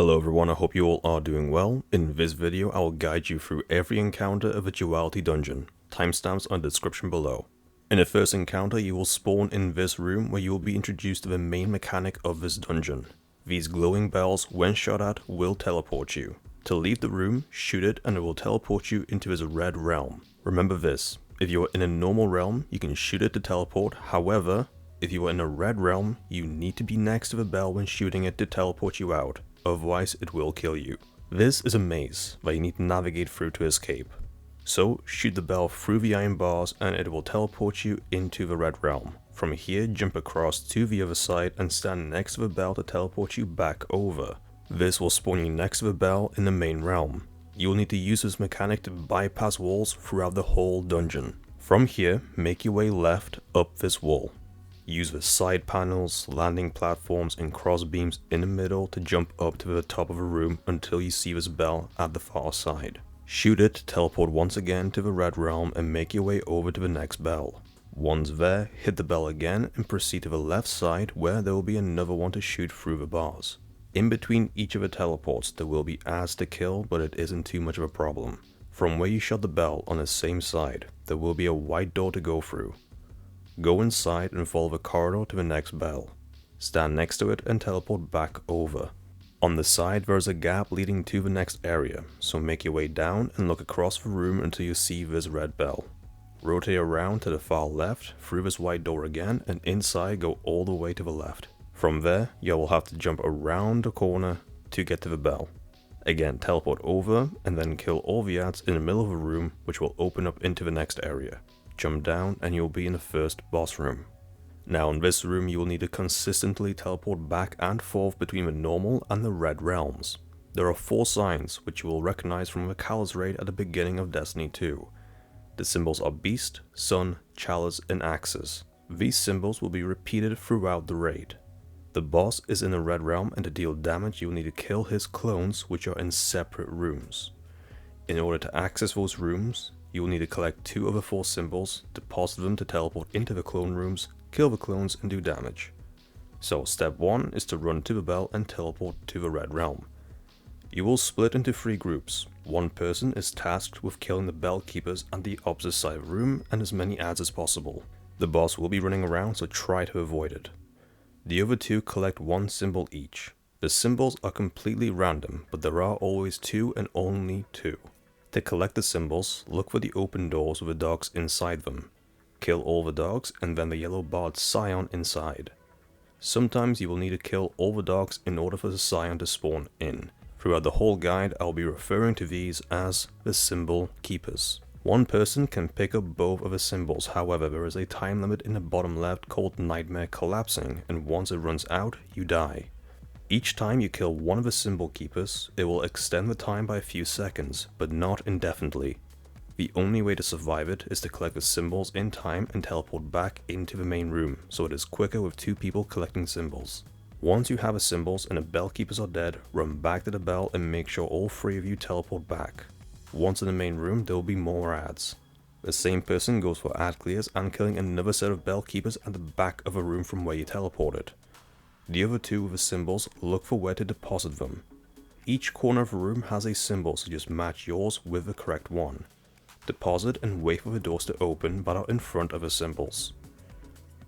Hello everyone, I hope you all are doing well. In this video, I will guide you through every encounter of a Duality Dungeon. Timestamps are in the description below. In the first encounter, you will spawn in this room where you will be introduced to the main mechanic of this dungeon. These glowing bells, when shot at, will teleport you. To leave the room, shoot it and it will teleport you into this red realm. Remember this, if you are in a normal realm, you can shoot it to teleport. However, if you are in a red realm, you need to be next to the bell when shooting it to teleport you out. Otherwise it will kill you. This is a maze that you need to navigate through to escape. So shoot the bell through the iron bars and it will teleport you into the red realm. From here, jump across to the other side and stand next to the bell to teleport you back over. This will spawn you next to the bell in the main realm. You will need to use this mechanic to bypass walls throughout the whole dungeon. From here, make your way left up this wall. Use the side panels, landing platforms and cross beams in the middle to jump up to the top of a room until you see this bell at the far side. Shoot it, teleport once again to the red realm and make your way over to the next bell. Once there, hit the bell again and proceed to the left side where there will be another one to shoot through the bars. In between each of the teleports there will be ads to kill, but it isn't too much of a problem. From where you shot the bell on the same side, there will be a white door to go through. Go inside and follow the corridor to the next bell. Stand next to it and teleport back over. On the side there is a gap leading to the next area, so make your way down and look across the room until you see this red bell. Rotate around to the far left, through this white door again, and inside go all the way to the left. From there, you will have to jump around the corner to get to the bell. Again, teleport over and then kill all the ads in the middle of the room, which will open up into the next area. Jump down and you'll be in the first boss room. Now in this room you will need to consistently teleport back and forth between the normal and the red realms. There are 4 signs which you will recognize from the Callous raid at the beginning of Destiny 2. The symbols are Beast, Sun, Chalice and Axes. These symbols will be repeated throughout the raid. The boss is in the red realm and to deal damage you will need to kill his clones, which are in separate rooms. In order to access those rooms, you will need to collect 2 of the 4 symbols, deposit them to teleport into the clone rooms, kill the clones and do damage. So step 1 is to run to the bell and teleport to the red realm. You will split into 3 groups. One person is tasked with killing the bell keepers at the opposite side of the room and as many ads as possible. The boss will be running around, so try to avoid it. The other 2 collect 1 symbol each. The symbols are completely random, but there are always 2 and only 2. To collect the symbols, look for the open doors with the dogs inside them. Kill all the dogs and then the yellow barred scion inside. Sometimes you will need to kill all the dogs in order for the scion to spawn in. Throughout the whole guide I will be referring to these as the symbol keepers. One person can pick up both of the symbols, however there is a time limit in the bottom left called Nightmare Collapsing, and once it runs out, you die. Each time you kill one of the symbol keepers, it will extend the time by a few seconds, but not indefinitely. The only way to survive it is to collect the symbols in time and teleport back into the main room, so it is quicker with 2 people collecting symbols. Once you have the symbols and the bell keepers are dead, run back to the bell and make sure all 3 of you teleport back. Once in the main room, there will be more ads. The same person goes for ad clears and killing another set of bell keepers at the back of a room from where you teleported. The other 2 with the symbols, look for where to deposit them. Each corner of a room has a symbol, so just match yours with the correct one. Deposit and wait for the doors to open that are in front of the symbols.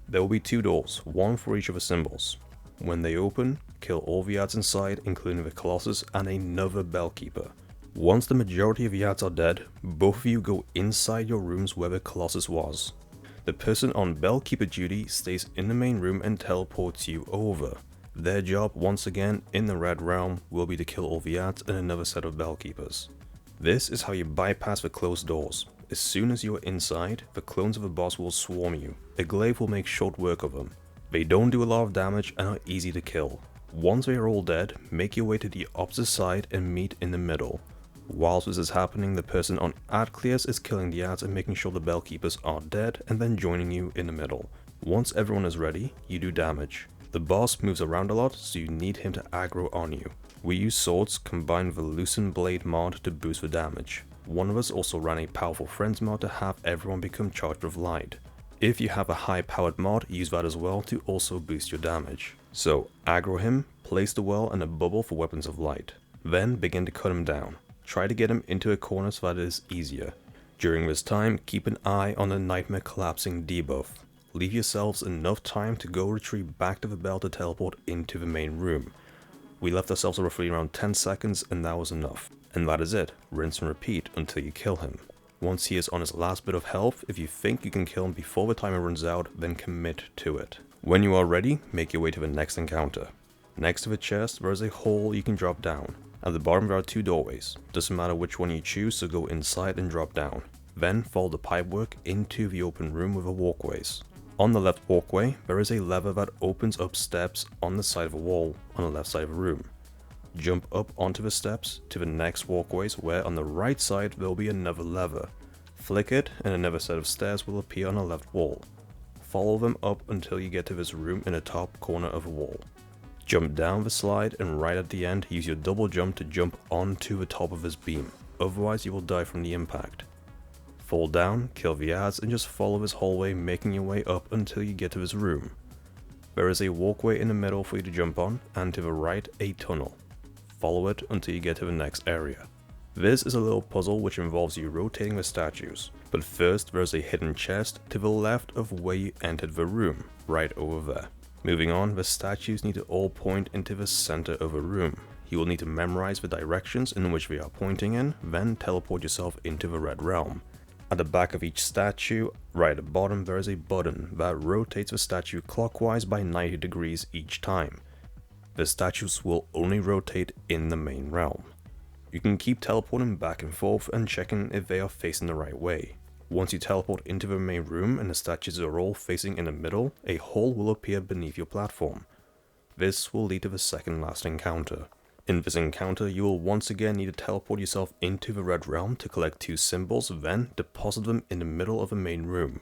There will be 2 doors, one for each of the symbols. When they open, kill all the ads inside, including the Colossus and another bell keeper. Once the majority of the ads are dead, both of you go inside your rooms where the Colossus was. The person on bell keeper duty stays in the main room and teleports you over. Their job, once again in the red realm, will be to kill all the ads and another set of bell keepers. This is how you bypass the closed doors. As soon as you are inside, the clones of the boss will swarm you. A glaive will make short work of them. They don't do a lot of damage and are easy to kill. Once they are all dead, make your way to the opposite side and meet in the middle. Whilst this is happening, the person on ad clears is killing the ads and making sure the bell keepers are dead and then joining you in the middle. Once everyone is ready, you do damage. The boss moves around a lot, so you need him to aggro on you. We use swords combined with the Loosen Blade mod to boost the damage. One of us also ran a Powerful Friends mod to have everyone become charged with light. If you have a high powered mod, use that as well to also boost your damage. So aggro him, place the well and a bubble for weapons of light. Then begin to cut him down. Try to get him into a corner so that it is easier. During this time, keep an eye on the Nightmare Collapsing debuff. Leave yourselves enough time to go retreat back to the bell to teleport into the main room. We left ourselves roughly around 10 seconds and that was enough. And that is it, rinse and repeat until you kill him. Once he is on his last bit of health, if you think you can kill him before the timer runs out, then commit to it. When you are ready, make your way to the next encounter. Next to the chest, there is a hole you can drop down. At the bottom there are 2 doorways. Doesn't matter which one you choose, so go inside and drop down. Then follow the pipework into the open room with the walkways. On the left walkway, there is a lever that opens up steps on the side of a wall on the left side of the room. Jump up onto the steps to the next walkways where on the right side there will be another lever. Flick it and another set of stairs will appear on the left wall. Follow them up until you get to this room in the top corner of the wall. Jump down the slide and right at the end use your double jump to jump onto the top of this beam, otherwise you will die from the impact. Fall down, kill the ads and just follow this hallway making your way up until you get to this room. There is a walkway in the middle for you to jump on and to the right a tunnel. Follow it until you get to the next area. This is a little puzzle which involves you rotating the statues, but first there is a hidden chest to the left of where you entered the room, right over there. Moving on, the statues need to all point into the center of a room. You will need to memorize the directions in which they are pointing in, then teleport yourself into the Red Realm. At the back of each statue, right at the bottom, there is a button that rotates the statue clockwise by 90 degrees each time. The statues will only rotate in the main realm. You can keep teleporting back and forth and checking if they are facing the right way. Once you teleport into the main room and the statues are all facing in the middle, a hole will appear beneath your platform. This will lead to the second last encounter. In this encounter, you will once again need to teleport yourself into the Red Realm to collect 2 symbols, then deposit them in the middle of the main room.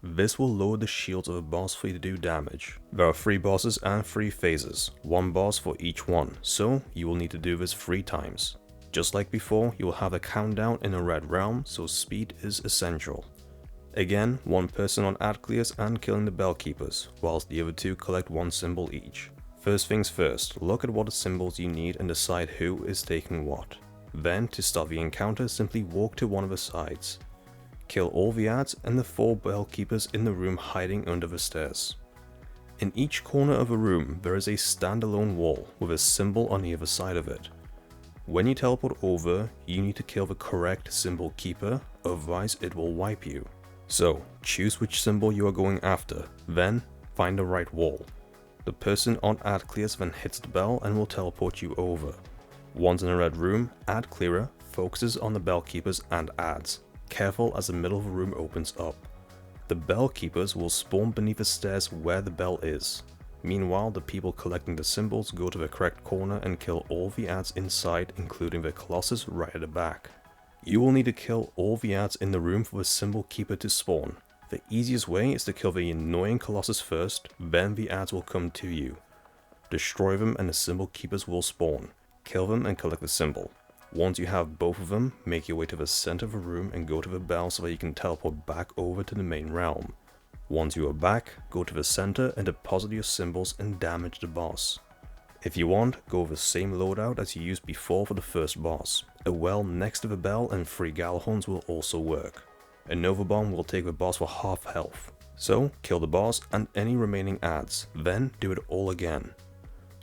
This will lower the shields of a boss for you to do damage. There are 3 bosses and 3 phases, 1 boss for each one, so you will need to do this 3 times. Just like before, you will have a countdown in the Red Realm, so speed is essential. Again, 1 person on ad clears and killing the bell keepers, whilst the other 2 collect 1 symbol each. First things first, look at what the symbols you need and decide who is taking what. Then, to start the encounter, simply walk to one of the sides. Kill all the ads and the 4 bell keepers in the room hiding under the stairs. In each corner of a room, there is a standalone wall with a symbol on the other side of it. When you teleport over, you need to kill the correct symbol keeper, otherwise it will wipe you. So, choose which symbol you are going after, then find the right wall. The person on ad clears then hits the bell and will teleport you over. Once in a red room, ad clearer focuses on the bell keepers and ads. Careful as the middle of the room opens up. The bell keepers will spawn beneath the stairs where the bell is. Meanwhile, the people collecting the symbols go to the correct corner and kill all the ads inside, including the Colossus right at the back. You will need to kill all the ads in the room for the symbol keeper to spawn. The easiest way is to kill the annoying Colossus first, then the ads will come to you. Destroy them and the symbol keepers will spawn. Kill them and collect the symbol. Once you have both of them, make your way to the center of the room and go to the bell so that you can teleport back over to the main realm. Once you are back, go to the center and deposit your symbols and damage the boss. If you want, go with the same loadout as you used before for the first boss. A well next to the bell and 3 Galahorns will also work. A Nova Bomb will take the boss for half health. So, kill the boss and any remaining ads, then do it all again.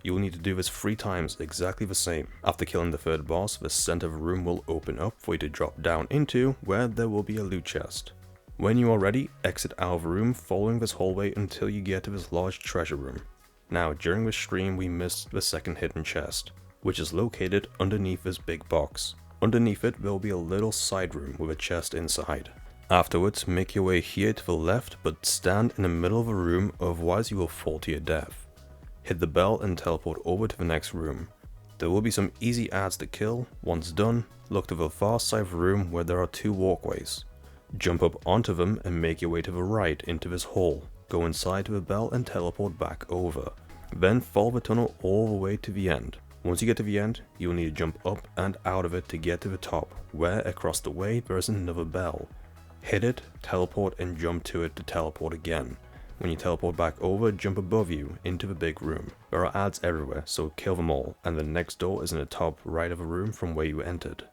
You will need to do this 3 times, exactly the same. After killing the 3rd boss, the center of the room will open up for you to drop down into, where there will be a loot chest. When you are ready, exit out of the room following this hallway until you get to this large treasure room. Now, during the stream we missed the second hidden chest, which is located underneath this big box. Underneath it there will be a little side room with a chest inside. Afterwards, make your way here to the left, but stand in the middle of the room, otherwise you will fall to your death. Hit the bell and teleport over to the next room. There will be some easy ads to kill. Once done, look to the far side of the room where there are 2 walkways. Jump up onto them and make your way to the right into this hall. Go inside to the bell and teleport back over. Then follow the tunnel all the way to the end. Once you get to the end, you will need to jump up and out of it to get to the top, where across the way there is another bell. Hit it, teleport and jump to it to teleport again. When you teleport back over, jump above you into the big room. There are ads everywhere, so kill them all, and the next door is in the top right of the room from where you entered.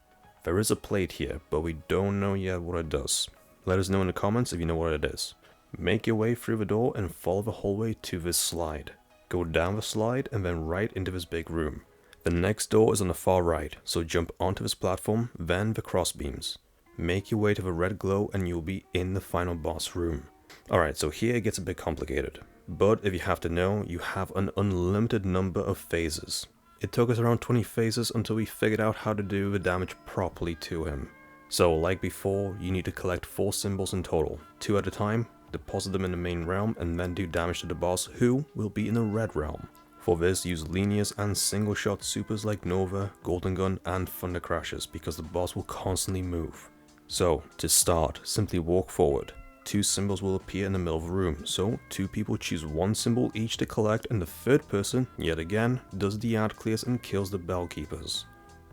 There is a plate here, but we don't know yet what it does. Let us know in the comments if you know what it is. Make your way through the door and follow the hallway to this slide. Go down the slide and then right into this big room. The next door is on the far right, so jump onto this platform, then the crossbeams. Make your way to the red glow and you'll be in the final boss room. Alright, so here it gets a bit complicated. But if you have to know, you have an unlimited number of phases. It took us around 20 phases until we figured out how to do the damage properly to him. So like before, you need to collect 4 symbols in total, 2 at a time, deposit them in the main realm, and then do damage to the boss, who will be in the red realm. For this, use linears and single shot supers like Nova, Golden Gun, and Thunder Crashes, because the boss will constantly move. So, to start, simply walk forward. 2 symbols will appear in the middle of the room, so 2 people choose 1 symbol each to collect, and the third person, yet again, does the ad clears and kills the bell keepers.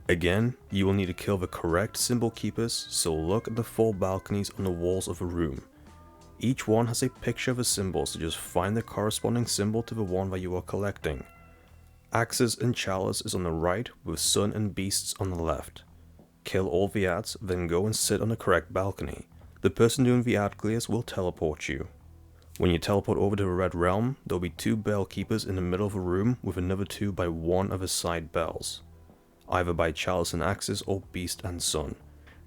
Again, you will need to kill the correct symbol keepers, so look at the 4 balconies on the walls of a room. Each one has a picture of a symbol, so just find the corresponding symbol to the one that you are collecting. Axes and Chalice is on the right, with Sun and Beasts on the left. Kill all the ads, then go and sit on the correct balcony. The person doing the ad clears will teleport you. When you teleport over to the red realm, there will be 2 bell keepers in the middle of a room with another 2 by one of the side bells, either by Chalice and Axes or Beast and Sun.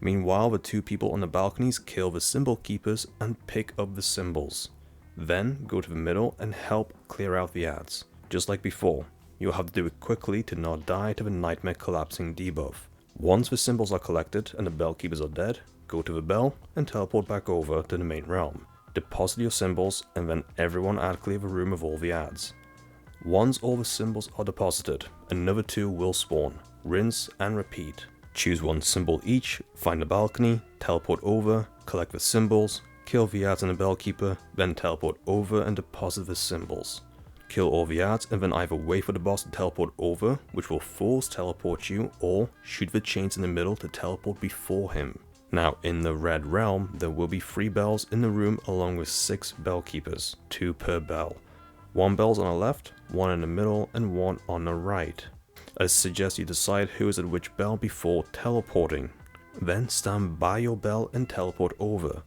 Meanwhile, the 2 people on the balconies kill the symbol keepers and pick up the symbols. Then go to the middle and help clear out the ads. Just like before, you'll have to do it quickly to not die to the Nightmare Collapsing debuff. Once the symbols are collected and the bell keepers are dead, go to the bell and teleport back over to the main realm. Deposit your symbols and then everyone ad clear the room of all the ads. Once all the symbols are deposited, another 2 will spawn. Rinse and repeat. Choose 1 symbol each, find the balcony, teleport over, collect the symbols, kill the ads and the bell keeper, then teleport over and deposit the symbols. Kill all the ads and then either wait for the boss to teleport over, which will force teleport you, or shoot the chains in the middle to teleport before him. Now in the red realm, there will be 3 bells in the room along with 6 bell keepers, 2 per bell. 1 bell's on the left, 1 in the middle, and 1 on the right. I suggest you decide who is at which bell before teleporting. Then stand by your bell and teleport over.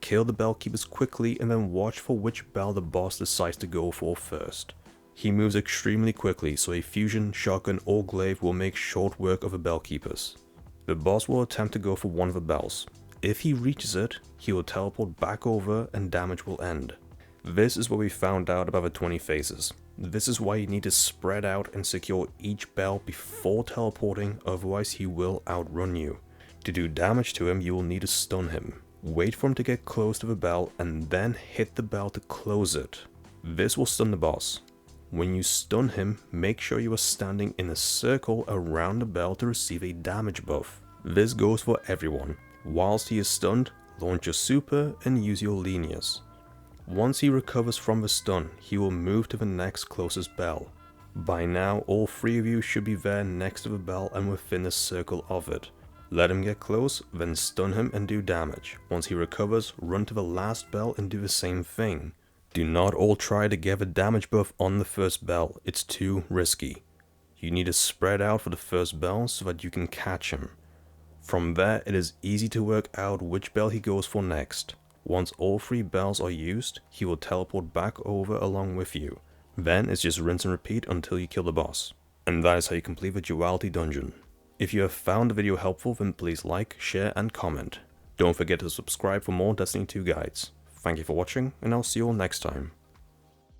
Kill the bell keepers quickly and then watch for which bell the boss decides to go for first. He moves extremely quickly, so a fusion, shotgun, or glaive will make short work of the bell keepers. The boss will attempt to go for one of the bells. If he reaches it, he will teleport back over and damage will end. This is what we found out about the 20 phases. This is why you need to spread out and secure each bell before teleporting, otherwise he will outrun you. To do damage to him, you will need to stun him. Wait for him to get close to the bell and then hit the bell to close it. This will stun the boss. When you stun him, make sure you are standing in a circle around the bell to receive a damage buff. This goes for everyone. Whilst he is stunned, launch your super and use your linears. Once he recovers from the stun, he will move to the next closest bell. By now, all 3 of you should be there next to the bell and within the circle of it. Let him get close, then stun him and do damage. Once he recovers, run to the last bell and do the same thing. Do not all try to get a damage buff on the first bell, it's too risky. You need to spread out for the first bell so that you can catch him. From there, it is easy to work out which bell he goes for next. Once all 3 bells are used, he will teleport back over along with you. Then it's just rinse and repeat until you kill the boss. And that is how you complete the Duality Dungeon. If you have found the video helpful, then please like, share and comment. Don't forget to subscribe for more Destiny 2 guides. Thank you for watching, and I'll see you all next time.